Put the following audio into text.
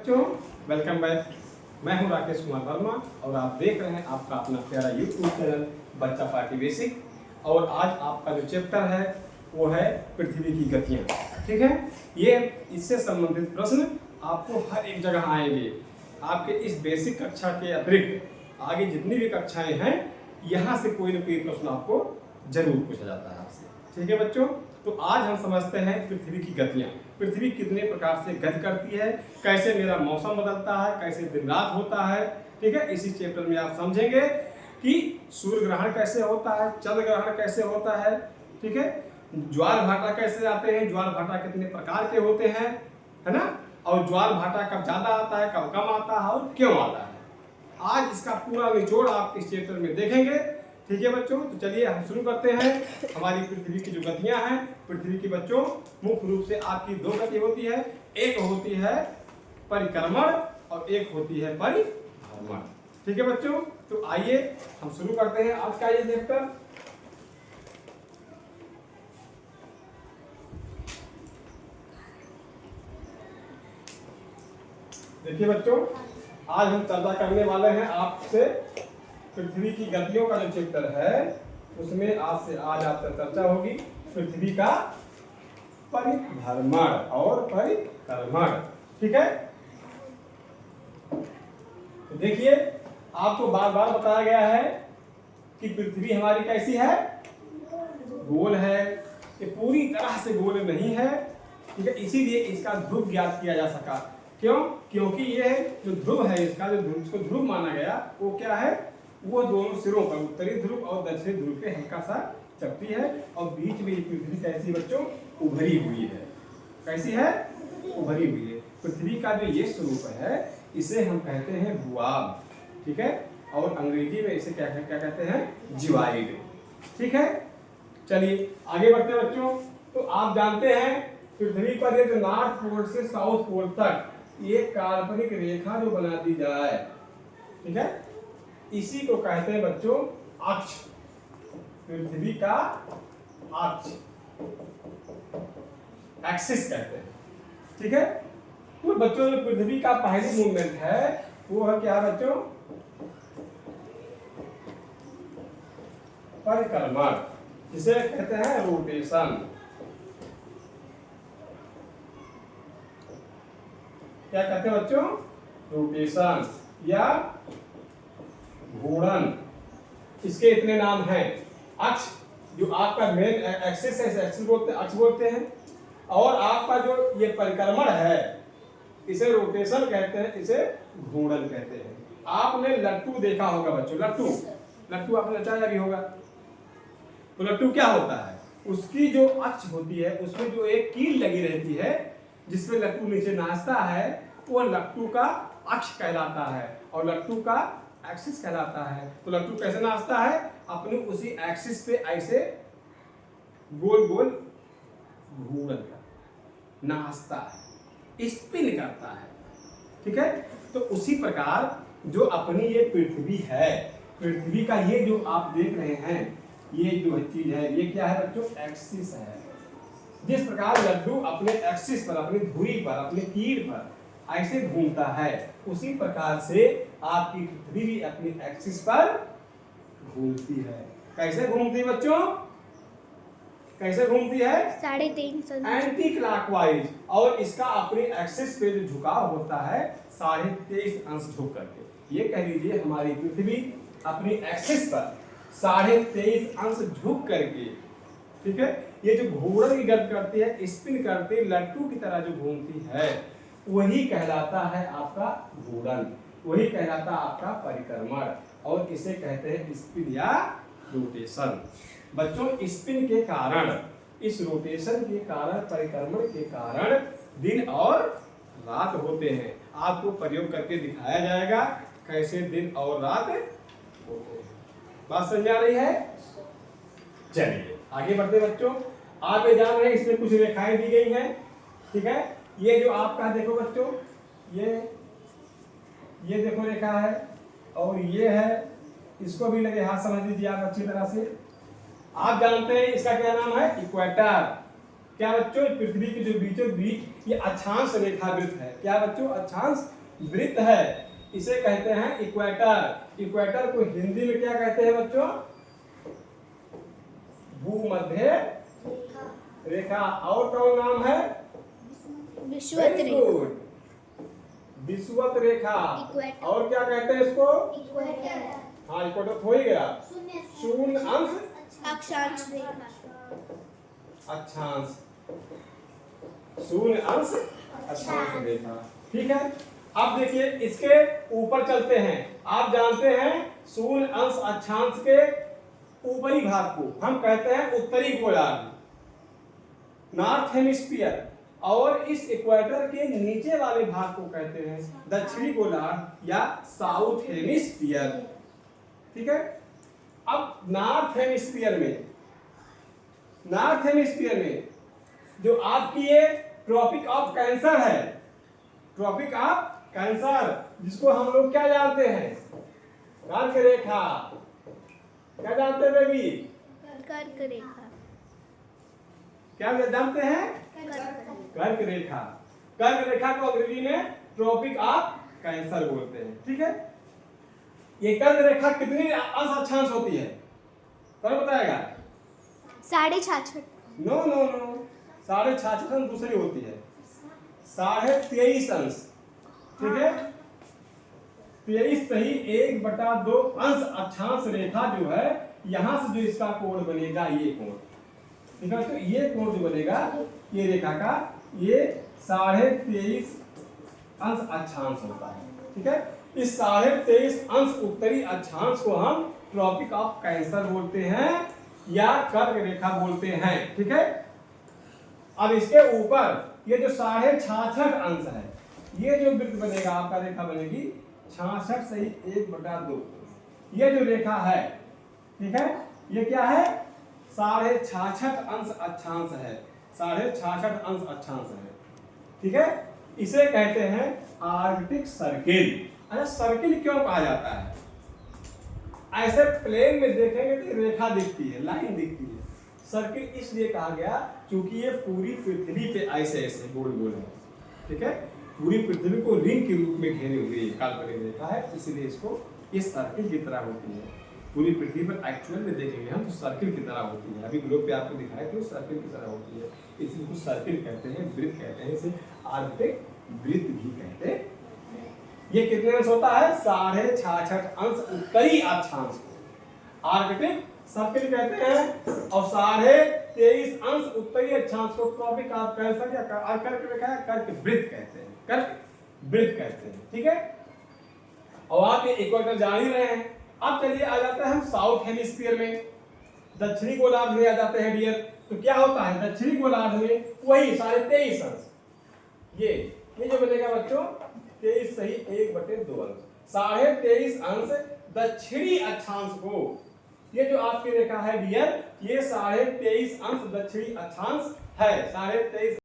बच्चों, welcome back. मैं हूं राकेश कुमार वर्मा और आप देख रहे हैं आपका अपना प्यारा यूट्यूब चैनल बच्चा पार्टी बेसिक। और आज आपका जो चैप्टर है वो है पृथ्वी की गतियां। ठीक है, ये इससे संबंधित प्रश्न आपको हर एक जगह आएंगे। आपके इस बेसिक कक्षा के अतिरिक्त आगे जितनी भी कक्षाएं हैं यहाँ से कोई न कोई प्रश्न आपको जरूर पूछा जाता है आपसे। ठीक है बच्चों, तो आज हम समझते हैं पृथ्वी की गतियां। पृथ्वी कितने प्रकार से गति करती है, कैसे मेरा मौसम बदलता है, कैसे दिन रात होता है। ठीक है, इसी चैप्टर में आप समझेंगे कि सूर्य ग्रहण कैसे होता है, चंद्र ग्रहण कैसे होता है। ठीक है, ज्वार भाटा कैसे आते हैं, ज्वार भाटा कितने प्रकार के होते हैं, है ना, और ज्वार भाटा कब ज्यादा आता है, कब कम आता है और क्यों आता है। आज इसका पूरा निचोड़ आप इस चैप्टर में देखेंगे। ठीक है बच्चों, तो चलिए हम शुरू करते हैं। हमारी पृथ्वी की जो गतियां हैं, पृथ्वी की बच्चों मुख्य रूप से आपकी दो गति होती है। एक होती है परिक्रमण और एक होती है परिभ्रमण। ठीक है बच्चों, तो आइए हम शुरू करते हैं आज का ये चैप्टर। देखिए बच्चों, आज हम चर्चा करने वाले हैं आपसे पृथ्वी की गतियों का जो चैप्टर है उसमें आज आपसे चर्चा होगी पृथ्वी का परिभ्रमण और परिक्रमण। ठीक है, तो देखिए आपको बार बार बताया गया है कि पृथ्वी हमारी कैसी है, गोल है। ये पूरी तरह से गोल नहीं है। ठीक है, इसीलिए इसका ध्रुव ज्ञात किया जा सका। क्यों? क्योंकि ये जो ध्रुव है इसका, जो इसको ध्रुव माना गया वो क्या है, वो दोनों सिरों पर उत्तरी ध्रुव और दक्षिणी ध्रुव पे हल्का सा चपटी है और बीच में पृथ्वी कैसी बच्चों, उभरी हुई है। कैसी है? उभरी हुई है। पृथ्वी का जो ये स्वरूप है इसे हम कहते हैं भूआब। ठीक है, और अंग्रेजी में इसे क्या कहते हैं, जिवाइड। ठीक है, चलिए आगे बढ़ते हैं बच्चों। तो आप जानते हैं पृथ्वी पर ये जो नॉर्थ पोल से साउथ पोल तक ये काल्पनिक रेखा जो बना दी जाए, ठीक है, इसी को कहते हैं बच्चों अक्ष। पृथ्वी का अक्ष, एक्सिस कहते हैं। ठीक है, तो बच्चों जो पृथ्वी का पहली मूवमेंट है वो है क्या बच्चों, परिक्रमण, जिसे कहते हैं रोटेशन। क्या कहते हैं बच्चों, रोटेशन या घूर्णन। इसके इतने नाम हैं। अक्ष जो आपका मेन एक्सिस है, एक्सिस बोलते हैं, अक्ष बोलते हैं। और आपका जो ये परिक्रमण है इसे रोटेशन कहते हैं, इसे घूर्णन कहते हैं। आपने लट्टू देखा होगा बच्चों, लट्टू आपने नचाया भी होगा। तो लट्टू क्या होता है, उसकी जो अक्ष होती है उसमें जो एक कील लगी रहती है जिसमें लट्टू नीचे नाचता है, वो लट्टू का अक्ष कहलाता है और लट्टू का एक्सिस कहलाता है। तो लट्टू कैसे नाचता है, अपने उसी एक्सिस पे ऐसे गोल गोल घूमकर नाचता है, स्पिन करता है। ठीक है, तो उसी प्रकार जो अपनी ये पृथ्वी है, पृथ्वी का ये जो आप देख रहे हैं ये जो चीज है ये क्या है बच्चों, एक्सिस है। जिस प्रकार लड्डू अपने एक्सिस पर, अपनी धुरी पर, अपनी कील पर ऐसे घूमता है, उसी प्रकार से आपकी पृथ्वी भी अपनी एक्सिस पर घूमती है। कैसे घूमती है बच्चों, कैसे घूमती है, 3.5 एंटी क्लॉकवाइज। और इसका अपनी एक्सिस पे जो झुकाव होता है 23.5 अंश झुक करके। ये कह लीजिए हमारी पृथ्वी अपनी एक्सिस पर 23.5 अंश झुक करके, ठीक है, ये जो घूर्णन की गति करती है, स्पिन करती है, लट्टू की तरह जो घूमती है, वही कहलाता है आपका घूर्णन, वही कहलाता है आपका परिक्रमण। और इसे कहते हैं स्पिन या रोटेशन। बच्चों स्पिन के कारण, इस रोटेशन के कारण, परिक्रमण के कारण दिन और रात होते हैं। आपको प्रयोग करके दिखाया जाएगा कैसे दिन और रात होते हैं। बात समझ आ रही है? चलिए आगे बढ़ते बच्चों। आप ये जान रहे हैं इसमें कुछ रेखाएं दी गई हैं। ठीक है, ये जो आपका देखो बच्चों, ये देखो रेखा है और ये है, इसको भी लगे हाथ समझ लीजिए आप अच्छी तरह से। आप जानते हैं इसका क्या नाम है, इक्वेटर। क्या बच्चों, पृथ्वी के जो बीचों बीच ये अक्षांश रेखा वृत्त है। क्या बच्चों, अक्षांश वृत्त है, इसे कहते हैं इक्वेटर। इक्वेटर को हिंदी में क्या कहते हैं बच्चों, भूमध्य रेखा। और कौन नाम है, विषुवत रेखा, विषुवत रेखा। और क्या कहते हैं इसको, हाँ इक्वेटर हो ही गया। शून्य अंश अक्षांश रेखा, अक्षांश, शून्य अंश अक्षांश रेखा। ठीक है, अब देखिए इसके ऊपर चलते हैं। आप जानते हैं शून्य अंश अक्षांश के ऊपरी भाग को हम कहते हैं उत्तरी गोलार्ध, नॉर्थ हेमिस्फीयर, और इस इक्वेटर के नीचे वाले भाग को कहते हैं दक्षिणी गोलार्ध या साउथ हेमिस्फीयर। ठीक है, अब नॉर्थ हेमिस्फीयर में जो आपकी ये ट्रॉपिक ऑफ कैंसर है, ट्रॉपिक ऑफ कैंसर, जिसको हम लोग क्या जानते हैं, कर्क रेखा। क्या जानते हैं बेबी, कर्क रेखा, क्या जानते हैं, कर्क रेखा। कर्क रेखा को अंग्रेजी में ट्रॉपिक ऑफ कैंसर बोलते हैं। ठीक है, ये कर्क रेखा कितनी अंश अक्षांश होती है, कौन बताएगा, 66.5। नो नो नो, 66.5 अंश दूसरी होती है, 23.5 अंश। ठीक है, 23 सही 1/2 अंश अक्षांश रेखा जो है, यहां से जो इसका कोण बनेगा, ये कोण, ठीक है, तो ये कोण जो बनेगा ये रेखा का, ये 23.5 अंश अक्षांश होता है। ठीक है, इस 23.5 अंश उत्तरी अक्षांश को हम ट्रॉपिक ऑफ कैंसर बोलते हैं या कर्क रेखा बोलते हैं। ठीक है, अब इसके ऊपर ये जो 66.5 अंश है, ये जो वृत्त बनेगा आपका, रेखा बनेगी 66 सही 1/2। ये जो रेखा है, ठीक है, ये क्या है, 66.5 अंश अक्षांश है, 66.5 अंश अक्षांश है। ठीक है, इसे कहते हैं आर्कटिक सर्किल। अच्छा, सर्किल क्यों कहा जाता है, ऐसे प्लेन में देखेंगे तो रेखा दिखती है, लाइन दिखती है। सर्किल इसलिए कहा गया क्योंकि ये पूरी पृथ्वी पे ऐसे ऐसे गोल गोल है। ठीक है, पूरी पृथ्वी को रिंग के रूप में घेरे हुए काल्पनिक रेखा है, इसलिए इसको ये सर्किल की तरह होती है। पूरी पृथ्वी पर एक्चुअल में देखेंगे हम तो सर्किल की तरह होती है। अभी ग्लोब पे आपको दिखाया कि वो सर्किल की तरह होती है, इसलिए इसको सर्किल कहते हैं, वृत्त कहते हैं, इसे आर्कटिक वृत्त भी कहते हैं। ये कितने अंश होता है, 66.5 अंश उत्तरी अक्षांश को आर्कटिक सर्किल कहते हैं, और 23.5 अंश उत्तरी अक्षांश को ट्रॉपिक ऑफ कैंसर या कर्क रेखा, कर्क वृत्त कहते हैं, कर्क वृत्त कहते हैं। ठीक है, और आप ये इक्वेटर जान ही रहे हैं। अब चलिए आ जाते हैं हम साउथ हेमिस्फीयर में, दक्षिणी गोलार्ध में आ जाते हैं डियर। तो क्या होता है दक्षिणी गोलार्ध में, वही 23.5 अंश, ये जो बनेगा बच्चों 23 सही 1/2 अंश, 23.5 अंश दक्षिणी अक्षांश को, ये जो आपकी रेखा है डियर, ये 23.5 अंश दक्षिणी अक्षांश है, 23.5